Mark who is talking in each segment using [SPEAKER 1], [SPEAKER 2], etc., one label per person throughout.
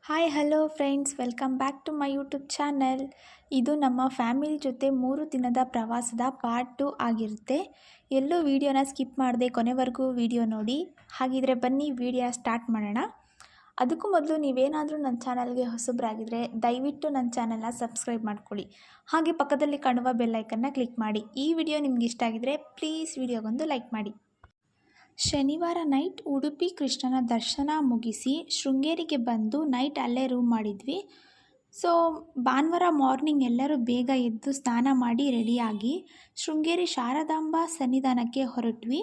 [SPEAKER 1] Hi hello friends, welcome back to my YouTube channel. ಇದು ನಮ್ಮ family ಜೊತೆ 3 ದಿನದ ಪ್ರವಾಸದ ಪಾರ್ಟ್ 2 ಆಗಿರುತ್ತೆ. ಎಲ್ಲೂ ವಿಡಿಯೋನ ಸ್ಕಿಪ್ ಮಾಡದೆ ಕೊನೆವರೆಗೂ ವಿಡಿಯೋ ನೋಡಿ. ಹಾಗಿದ್ರೆ ಬನ್ನಿ ವಿಡಿಯೋ ಸ್ಟಾರ್ಟ್ ಮಾಡೋಣ. ಅದಕ್ಕೂ ಮೊದಲು ನೀವೇನಾದರೂ ನನ್ನ ಚಾನಲ್ಗೆ ಹೊಸಬರಾಗಿದ್ದರೆ ದಯವಿಟ್ಟು ನನ್ನ ಚಾನಲ್ನ ಸಬ್ಸ್ಕ್ರೈಬ್ ಮಾಡ್ಕೊಳ್ಳಿ. ಹಾಗೆ ಪಕ್ಕದಲ್ಲಿ ಕಾಣುವ ಬೆಲ್ಲೈಕನ್ನ ಕ್ಲಿಕ್ ಮಾಡಿ. ಈ ವಿಡಿಯೋ ನಿಮ್ಗೆ ಇಷ್ಟ ಆಗಿದ್ರೆ ಪ್ಲೀಸ್ ವಿಡಿಯೋಗೊಂದು ಲೈಕ್ ಮಾಡಿ. ಶನಿವಾರ ನೈಟ್ ಉಡುಪಿ ಕೃಷ್ಣನ ದರ್ಶನ ಮುಗಿಸಿ ಶೃಂಗೇರಿಗೆ ಬಂದು ನೈಟ್ ಅಲ್ಲೇ ರೂಮ್ ಮಾಡಿದ್ವಿ. ಸೊ ಭಾನುವಾರ ಮಾರ್ನಿಂಗ್ ಎಲ್ಲರೂ ಬೇಗ ಎದ್ದು ಸ್ನಾನ ಮಾಡಿ ರೆಡಿಯಾಗಿ ಶೃಂಗೇರಿ ಶಾರದಾಂಬಾ ಸನ್ನಿಧಾನಕ್ಕೆ ಹೊರಟ್ವಿ.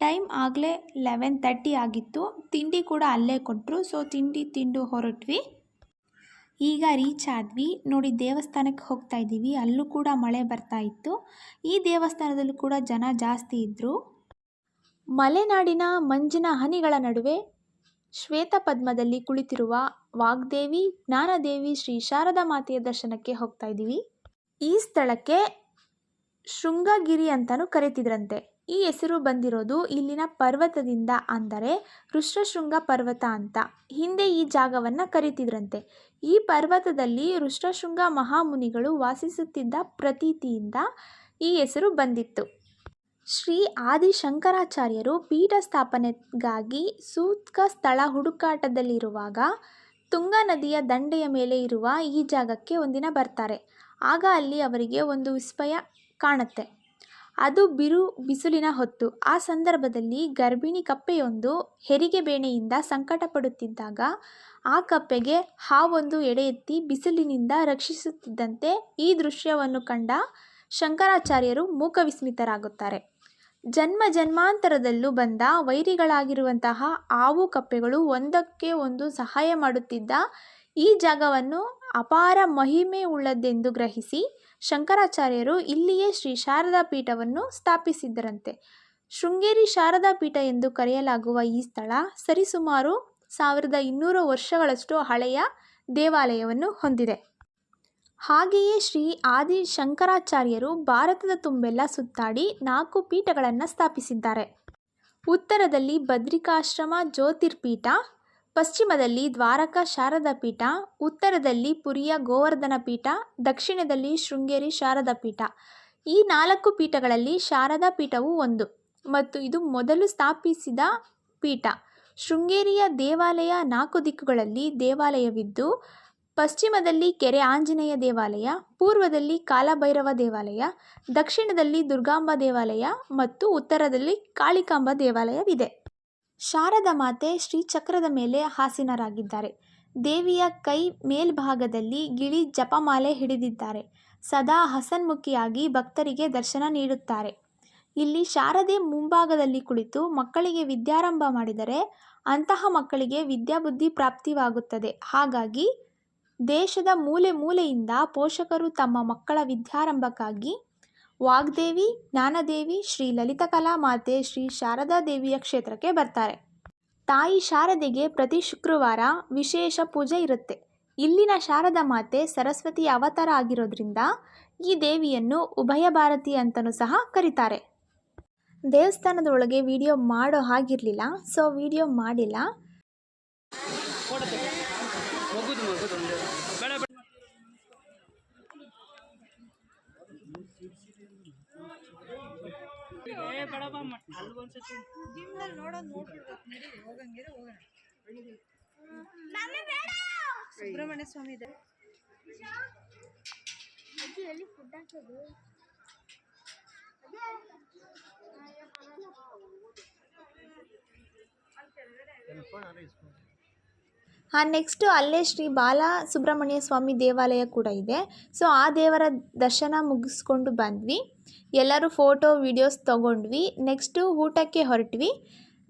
[SPEAKER 1] ಟೈಮ್ ಆಗಲೇ 11:30 ಆಗಿತ್ತು. ತಿಂಡಿ ಕೂಡ ಅಲ್ಲೇ ಕೊಟ್ಟರು. ಸೊ ತಿಂಡಿ ತಿಂದು ಹೊರಟ್ವಿ. ಈಗ ರೀಚ್ ಆದ್ವಿ. ನೋಡಿ, ದೇವಸ್ಥಾನಕ್ಕೆ ಹೋಗ್ತಾ ಇದ್ದೀವಿ. ಅಲ್ಲೂ ಕೂಡ ಮಳೆ ಬರ್ತಾ ಇತ್ತು. ಈ ದೇವಸ್ಥಾನದಲ್ಲೂ ಕೂಡ ಜನ ಜಾಸ್ತಿ ಇದ್ದರು. ಮಲೆನಾಡಿನ ಮಂಜಿನ ಹನಿಗಳ ನಡುವೆ ಶ್ವೇತಪದ್ಮದಲ್ಲಿ ಕುಳಿತಿರುವ ವಾಗ್ದೇವಿ, ಜ್ಞಾನದೇವಿ, ಶ್ರೀ ಶಾರದಾ ಮಾತೆಯ ದರ್ಶನಕ್ಕೆ ಹೋಗ್ತಾ ಇದ್ದೀವಿ. ಈ ಸ್ಥಳಕ್ಕೆ ಶೃಂಗಗಿರಿ ಅಂತಲೂ ಕರೀತಿದ್ರಂತೆ. ಈ ಹೆಸರು ಬಂದಿರೋದು ಇಲ್ಲಿನ ಪರ್ವತದಿಂದ, ಅಂದರೆ ಋಷ್ಯಶೃಂಗ ಪರ್ವತ ಅಂತ ಹಿಂದೆ ಈ ಜಾಗವನ್ನು ಕರೀತಿದ್ರಂತೆ. ಈ ಪರ್ವತದಲ್ಲಿ ಋಷ್ಯಶೃಂಗ ಮಹಾಮುನಿಗಳು ವಾಸಿಸುತ್ತಿದ್ದ ಪ್ರತೀತಿಯಿಂದ ಈ ಹೆಸರು ಬಂದಿತ್ತು. ಶ್ರೀ ಆದಿಶಂಕರಾಚಾರ್ಯರು ಪೀಠ ಸ್ಥಾಪನೆಗಾಗಿ ಸೂಕ್ತ ಸ್ಥಳ ಹುಡುಕಾಟದಲ್ಲಿರುವಾಗ ತುಂಗಾ ನದಿಯ ದಂಡೆಯ ಮೇಲೆ ಇರುವ ಈ ಜಾಗಕ್ಕೆ ಒಂದಿನ ಬರ್ತಾರೆ. ಆಗ ಅಲ್ಲಿ ಅವರಿಗೆ ಒಂದು ವಿಸ್ಮಯ ಕಾಣುತ್ತೆ. ಅದು ಬಿಸಿಲಿನ ಹೊತ್ತು. ಆ ಸಂದರ್ಭದಲ್ಲಿ ಗರ್ಭಿಣಿ ಕಪ್ಪೆಯೊಂದು ಹೆರಿಗೆ ಬೇನೆಯಿಂದ ಸಂಕಟ ಪಡುತ್ತಿದ್ದಾಗ ಆ ಕಪ್ಪೆಗೆ ಹಾವೊಂದು ಎಡೆ ಎತ್ತಿ ಬಿಸಿಲಿನಿಂದ ರಕ್ಷಿಸುತ್ತಿದ್ದಂತೆ ಈ ದೃಶ್ಯವನ್ನು ಕಂಡ ಶಂಕರಾಚಾರ್ಯರು ಮೂಕವಿಸ್ಮಿತರಾಗುತ್ತಾರೆ. ಜನ್ಮ ಜನ್ಮಾಂತರದಲ್ಲೂ ಬಂದ ವೈರಿಗಳಾಗಿರುವಂತಹ ಹಾವು ಕಪ್ಪೆಗಳು ಒಂದಕ್ಕೆ ಒಂದು ಸಹಾಯ ಮಾಡುತ್ತಿದ್ದ ಈ ಜಾಗವನ್ನು ಅಪಾರ ಮಹಿಮೆ ಉಳ್ಳದ್ದೆಂದು ಗ್ರಹಿಸಿ ಶಂಕರಾಚಾರ್ಯರು ಇಲ್ಲಿಯೇ ಶ್ರೀ ಶಾರದಾ ಪೀಠವನ್ನು ಸ್ಥಾಪಿಸಿದ್ದರಂತೆ. ಶೃಂಗೇರಿ ಶಾರದಾ ಪೀಠ ಎಂದು ಕರೆಯಲಾಗುವ ಈ ಸ್ಥಳ ಸರಿಸುಮಾರು 1200 ವರ್ಷಗಳಷ್ಟು ಹಳೆಯ ದೇವಾಲಯವನ್ನು ಹೊಂದಿದೆ. ಹಾಗೆಯೇ ಶ್ರೀ ಆದಿಶಂಕರಾಚಾರ್ಯರು ಭಾರತದ ತುಂಬೆಲ್ಲ ಸುತ್ತಾಡಿ 4 ಪೀಠಗಳನ್ನು ಸ್ಥಾಪಿಸಿದ್ದಾರೆ. ಉತ್ತರದಲ್ಲಿ ಬದ್ರಿಕಾಶ್ರಮ ಜ್ಯೋತಿರ್ಪೀಠ, ಪಶ್ಚಿಮದಲ್ಲಿ ದ್ವಾರಕಾ ಶಾರದಾ ಪೀಠ, ಉತ್ತರದಲ್ಲಿ ಪುರಿಯ ಗೋವರ್ಧನ ಪೀಠ, ದಕ್ಷಿಣದಲ್ಲಿ ಶೃಂಗೇರಿ ಶಾರದಾ ಪೀಠ. ಈ 4 ಪೀಠಗಳಲ್ಲಿ ಶಾರದಾ ಪೀಠವು ಒಂದು ಮತ್ತು ಇದು ಮೊದಲು ಸ್ಥಾಪಿಸಿದ ಪೀಠ. ಶೃಂಗೇರಿಯ ದೇವಾಲಯ 4 ದಿಕ್ಕುಗಳಲ್ಲಿ ದೇವಾಲಯವಿದ್ದು, ಪಶ್ಚಿಮದಲ್ಲಿ ಕೆರೆ ಆಂಜನೇಯ ದೇವಾಲಯ, ಪೂರ್ವದಲ್ಲಿ ಕಾಲಭೈರವ ದೇವಾಲಯ, ದಕ್ಷಿಣದಲ್ಲಿ ದುರ್ಗಾಂಬಾ ದೇವಾಲಯ ಮತ್ತು ಉತ್ತರದಲ್ಲಿ ಕಾಳಿಕಾಂಬ ದೇವಾಲಯವಿದೆ. ಶಾರದಾ ಮಾತೆ ಶ್ರೀಚಕ್ರದ ಮೇಲೆ ಆಸೀನರಾಗಿದ್ದಾರೆ. ದೇವಿಯ ಕೈ ಮೇಲ್ಭಾಗದಲ್ಲಿ ಗಿಳಿ ಜಪಮಾಲೆ ಹಿಡಿದಿದ್ದಾರೆ. ಸದಾ ಹಸನ್ಮುಖಿಯಾಗಿ ಭಕ್ತರಿಗೆ ದರ್ಶನ ನೀಡುತ್ತಾರೆ. ಇಲ್ಲಿ ಶಾರದೆ ಮುಂಭಾಗದಲ್ಲಿ ಕುಳಿತು ಮಕ್ಕಳಿಗೆ ವಿದ್ಯಾರಂಭ ಮಾಡಿದರೆ ಅಂತಹ ಮಕ್ಕಳಿಗೆ ವಿದ್ಯಾಬುದ್ಧಿ ಪ್ರಾಪ್ತಿವಾಗುತ್ತದೆ. ಹಾಗಾಗಿ ದೇಶದ ಮೂಲೆ ಮೂಲೆಯಿಂದ ಪೋಷಕರು ತಮ್ಮ ಮಕ್ಕಳ ವಿದ್ಯಾರಂಭಕ್ಕಾಗಿ ವಾಗ್ದೇವಿ, ಜ್ಞಾನದೇವಿ, ಶ್ರೀ ಲಲಿತಕಲಾ ಮಾತೆ, ಶ್ರೀ ಶಾರದಾ ದೇವಿಯ ಕ್ಷೇತ್ರಕ್ಕೆ ಬರ್ತಾರೆ. ತಾಯಿ ಶಾರದೆಗೆ ಪ್ರತಿ ಶುಕ್ರವಾರ ವಿಶೇಷ ಪೂಜೆ ಇರುತ್ತೆ. ಇಲ್ಲಿನ ಶಾರದಾ ಮಾತೆ ಸರಸ್ವತಿ ಅವತಾರ ಆಗಿರೋದ್ರಿಂದ ಈ ದೇವಿಯನ್ನು ಉಭಯ ಭಾರತಿ ಅಂತಲೂ ಸಹ ಕರೀತಾರೆ. ದೇವಸ್ಥಾನದ ಒಳಗೆ ವಿಡಿಯೋ ಮಾಡೋ ಹಾಗಿರಲಿಲ್ಲ, ಸೊ ವಿಡಿಯೋ ಮಾಡಿಲ್ಲ.
[SPEAKER 2] ಸುಬ್ರಹ್ಮಣ್ಯ ಸ್ವಾಮಿ ಇದೆ.
[SPEAKER 1] ನೆಕ್ಸ್ಟು ಅಲ್ಲೇ ಶ್ರೀ ಬಾಲ ಸುಬ್ರಹ್ಮಣ್ಯ ಸ್ವಾಮಿ ದೇವಾಲಯ ಕೂಡ ಇದೆ. ಸೊ ಆ ದೇವರ ದರ್ಶನ ಮುಗಿಸ್ಕೊಂಡು ಬಂದ್ವಿ. ಎಲ್ಲರೂ ಫೋಟೋ ವಿಡಿಯೋಸ್ ತೊಗೊಂಡ್ವಿ. ನೆಕ್ಸ್ಟು ಊಟಕ್ಕೆ ಹೊರಟ್ವಿ.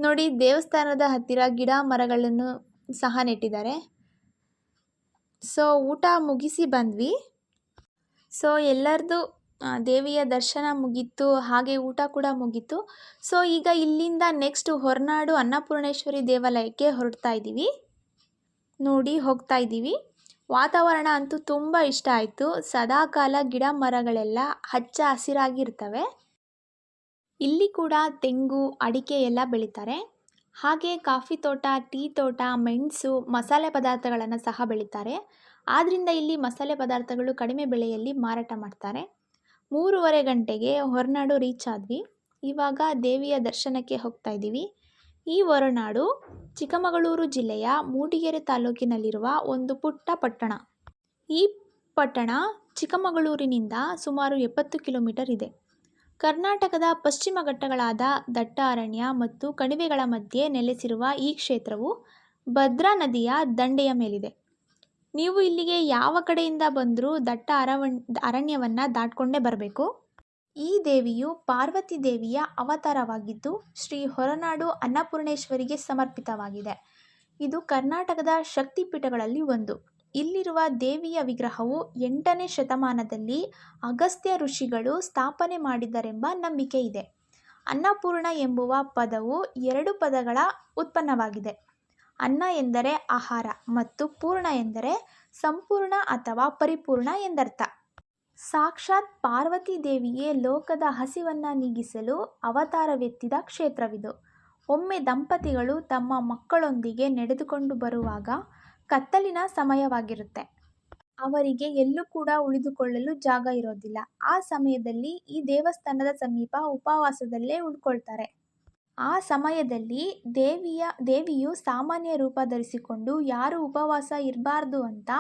[SPEAKER 1] ನೋಡಿ, ದೇವಸ್ಥಾನದ ಹತ್ತಿರ ಗಿಡ ಮರಗಳನ್ನು ಸಹ ನೆಟ್ಟಿದ್ದಾರೆ. ಸೊ ಊಟ ಮುಗಿಸಿ ಬಂದ್ವಿ. ಸೊ ಎಲ್ಲರದು ದೇವಿಯ ದರ್ಶನ ಮುಗೀತು, ಹಾಗೆ ಊಟ ಕೂಡ ಮುಗೀತು. ಸೊ ಈಗ ಇಲ್ಲಿಂದ ನೆಕ್ಸ್ಟ್ ಹೊರನಾಡು ಅನ್ನಪೂರ್ಣೇಶ್ವರಿ ದೇವಾಲಯಕ್ಕೆ ಹೊರಡ್ತಾ ಇದ್ದೀವಿ. ನೋಡಿ, ಹೋಗ್ತಾ ಇದ್ದೀವಿ. ವಾತಾವರಣ ಅಂತೂ ತುಂಬ ಇಷ್ಟ ಆಯಿತು. ಸದಾಕಾಲ ಗಿಡ ಮರಗಳೆಲ್ಲ ಹಚ್ಚ ಹಸಿರಾಗಿರ್ತವೆ. ಇಲ್ಲಿ ಕೂಡ ತೆಂಗು, ಅಡಿಕೆ ಎಲ್ಲ ಬೆಳೀತಾರೆ. ಹಾಗೆ ಕಾಫಿ ತೋಟ, ಟೀ ತೋಟ, ಮೆಣಸು, ಮಸಾಲೆ ಪದಾರ್ಥಗಳನ್ನು ಸಹ ಬೆಳೀತಾರೆ. ಆದ್ದರಿಂದ ಇಲ್ಲಿ ಮಸಾಲೆ ಪದಾರ್ಥಗಳು ಕಡಿಮೆ ಬೆಲೆಯಲ್ಲಿ ಮಾರಾಟ ಮಾಡ್ತಾರೆ. 3:30 ಗಂಟೆಗೆ ಹೊರನಾಡು ರೀಚ್ ಆದ್ವಿ. ಇವಾಗ ದೇವಿಯ ದರ್ಶನಕ್ಕೆ ಹೋಗ್ತಾ ಇದ್ದೀವಿ. ಈ ಹೊರನಾಡು ಚಿಕ್ಕಮಗಳೂರು ಜಿಲ್ಲೆಯ ಮೂಡಿಗೆರೆ ತಾಲೂಕಿನಲ್ಲಿರುವ ಒಂದು ಪುಟ್ಟ ಪಟ್ಟಣ. ಈ ಪಟ್ಟಣ ಚಿಕ್ಕಮಗಳೂರಿನಿಂದ ಸುಮಾರು 70 ಕಿಲೋಮೀಟರ್ ಇದೆ. ಕರ್ನಾಟಕದ ಪಶ್ಚಿಮ ಘಟ್ಟಗಳಾದ ದಟ್ಟ ಅರಣ್ಯ ಮತ್ತು ಕಣಿವೆಗಳ ಮಧ್ಯೆ ನೆಲೆಸಿರುವ ಈ ಕ್ಷೇತ್ರವು ಭದ್ರಾ ನದಿಯ ದಂಡೆಯ ಮೇಲಿದೆ. ನೀವು ಇಲ್ಲಿಗೆ ಯಾವ ಕಡೆಯಿಂದ ಬಂದರೂ ದಟ್ಟ ಅರಣ್ಯವನ್ನು ದಾಟ್ಕೊಂಡೇ ಬರಬೇಕು. ಈ ದೇವಿಯು ಪಾರ್ವತಿ ದೇವಿಯ ಅವತಾರವಾಗಿದ್ದು ಶ್ರೀ ಹೊರನಾಡು ಅನ್ನಪೂರ್ಣೇಶ್ವರಿಗೆ ಸಮರ್ಪಿತವಾಗಿದೆ. ಇದು ಕರ್ನಾಟಕದ ಶಕ್ತಿಪೀಠಗಳಲ್ಲಿ ಒಂದು. ಇಲ್ಲಿರುವ ದೇವಿಯ ವಿಗ್ರಹವು 8ನೇ ಶತಮಾನದಲ್ಲಿ ಅಗಸ್ತ್ಯ ಋಷಿಗಳು ಸ್ಥಾಪನೆ ಮಾಡಿದರೆಂಬ ನಂಬಿಕೆ ಇದೆ. ಅನ್ನಪೂರ್ಣ ಎಂಬುವ ಪದವು 2 ಪದಗಳ ಉತ್ಪನ್ನವಾಗಿದೆ. ಅನ್ನ ಎಂದರೆ ಆಹಾರ ಮತ್ತು ಪೂರ್ಣ ಎಂದರೆ ಸಂಪೂರ್ಣ ಅಥವಾ ಪರಿಪೂರ್ಣ ಎಂದರ್ಥ. ಸಾಕ್ಷಾತ್ ಪಾರ್ವತಿ ದೇವಿಯೇ ಲೋಕದ ಹಸಿವನ್ನು ನೀಗಿಸಲು ಅವತಾರವೆತ್ತಿದ ಕ್ಷೇತ್ರವಿದು. ಒಮ್ಮೆ ದಂಪತಿಗಳು ತಮ್ಮ ಮಕ್ಕಳೊಂದಿಗೆ ನಡೆದುಕೊಂಡು ಬರುವಾಗ ಕತ್ತಲಿನ ಸಮಯವಾಗಿರುತ್ತೆ. ಅವರಿಗೆ ಎಲ್ಲೂ ಕೂಡ ಉಳಿದುಕೊಳ್ಳಲು ಜಾಗ ಇರೋದಿಲ್ಲ. ಆ ಸಮಯದಲ್ಲಿ ಈ ದೇವಸ್ಥಾನದ ಸಮೀಪ ಉಪವಾಸದಲ್ಲೇ ಉಳ್ಕೊಳ್ತಾರೆ. ಆ ಸಮಯದಲ್ಲಿ ದೇವಿಯು ಸಾಮಾನ್ಯ ರೂಪ ಧರಿಸಿಕೊಂಡು ಯಾರು ಉಪವಾಸ ಇರಬಾರ್ದು ಅಂತ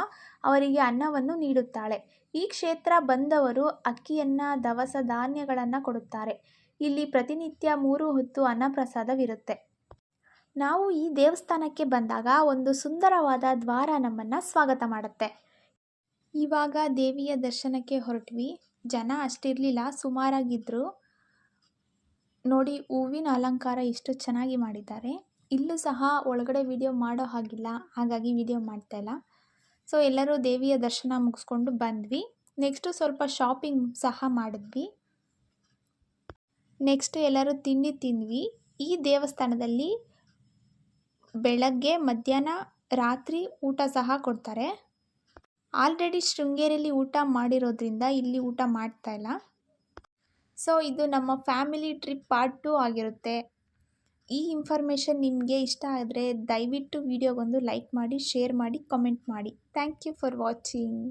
[SPEAKER 1] ಅವರಿಗೆ ಅನ್ನವನ್ನು ನೀಡುತ್ತಾಳೆ. ಈ ಕ್ಷೇತ್ರ ಬಂದವರು ಅಕ್ಕಿಯನ್ನು, ದವಸ ಧಾನ್ಯಗಳನ್ನು ಕೊಡುತ್ತಾರೆ. ಇಲ್ಲಿ ಪ್ರತಿನಿತ್ಯ 3 ಹೊತ್ತು ಅನ್ನಪ್ರಸಾದವಿರುತ್ತೆ. ನಾವು ಈ ದೇವಸ್ಥಾನಕ್ಕೆ ಬಂದಾಗ ಒಂದು ಸುಂದರವಾದ ದ್ವಾರ ನಮ್ಮನ್ನು ಸ್ವಾಗತ ಮಾಡುತ್ತೆ. ಇವಾಗ ದೇವಿಯ ದರ್ಶನಕ್ಕೆ ಹೊರಟ್ವಿ. ಜನ ಅಷ್ಟಿರಲಿಲ್ಲ, ಸುಮಾರಾಗಿದ್ದರು. ನೋಡಿ, ಹೂವಿನ ಅಲಂಕಾರ ಎಷ್ಟು ಚೆನ್ನಾಗಿ ಮಾಡಿದ್ದಾರೆ. ಇಲ್ಲೂ ಸಹ ಒಳಗಡೆ ವಿಡಿಯೋ ಮಾಡೋ ಹಾಗಿಲ್ಲ, ಹಾಗಾಗಿ ವಿಡಿಯೋ ಮಾಡ್ತಾಯಿಲ್ಲ. ಸೊ ಎಲ್ಲರೂ ದೇವಿಯ ದರ್ಶನ ಮುಗಿಸ್ಕೊಂಡು ಬಂದ್ವಿ. ನೆಕ್ಸ್ಟು ಸ್ವಲ್ಪ ಶಾಪಿಂಗ್ ಸಹ ಮಾಡಿದ್ವಿ. ನೆಕ್ಸ್ಟ್ ಎಲ್ಲರೂ ತಿಂಡಿ ತಿಂದ್ವಿ. ಈ ದೇವಸ್ಥಾನದಲ್ಲಿ ಬೆಳಗ್ಗೆ, ಮಧ್ಯಾಹ್ನ, ರಾತ್ರಿ ಊಟ ಸಹ ಕೊಡ್ತಾರೆ. ಆಲ್ರೆಡಿ ಶೃಂಗೇರಿಯಲ್ಲಿ ಊಟ ಮಾಡಿರೋದ್ರಿಂದ ಇಲ್ಲಿ ಊಟ ಮಾಡ್ತಾಯಿಲ್ಲ. ಸೊ ಇದು ನಮ್ಮ ಫ್ಯಾಮಿಲಿ ಟ್ರಿಪ್ ಪಾರ್ಟ್ 2 ಆಗಿರುತ್ತೆ. ಈ ಇನ್ಫಾರ್ಮೇಷನ್ ನಿಮಗೆ ಇಷ್ಟ ಆದರೆ ದಯವಿಟ್ಟು ವಿಡಿಯೋಗೊಂದು ಲೈಕ್ ಮಾಡಿ, ಶೇರ್ ಮಾಡಿ, ಕಮೆಂಟ್ ಮಾಡಿ. Thank you for watching.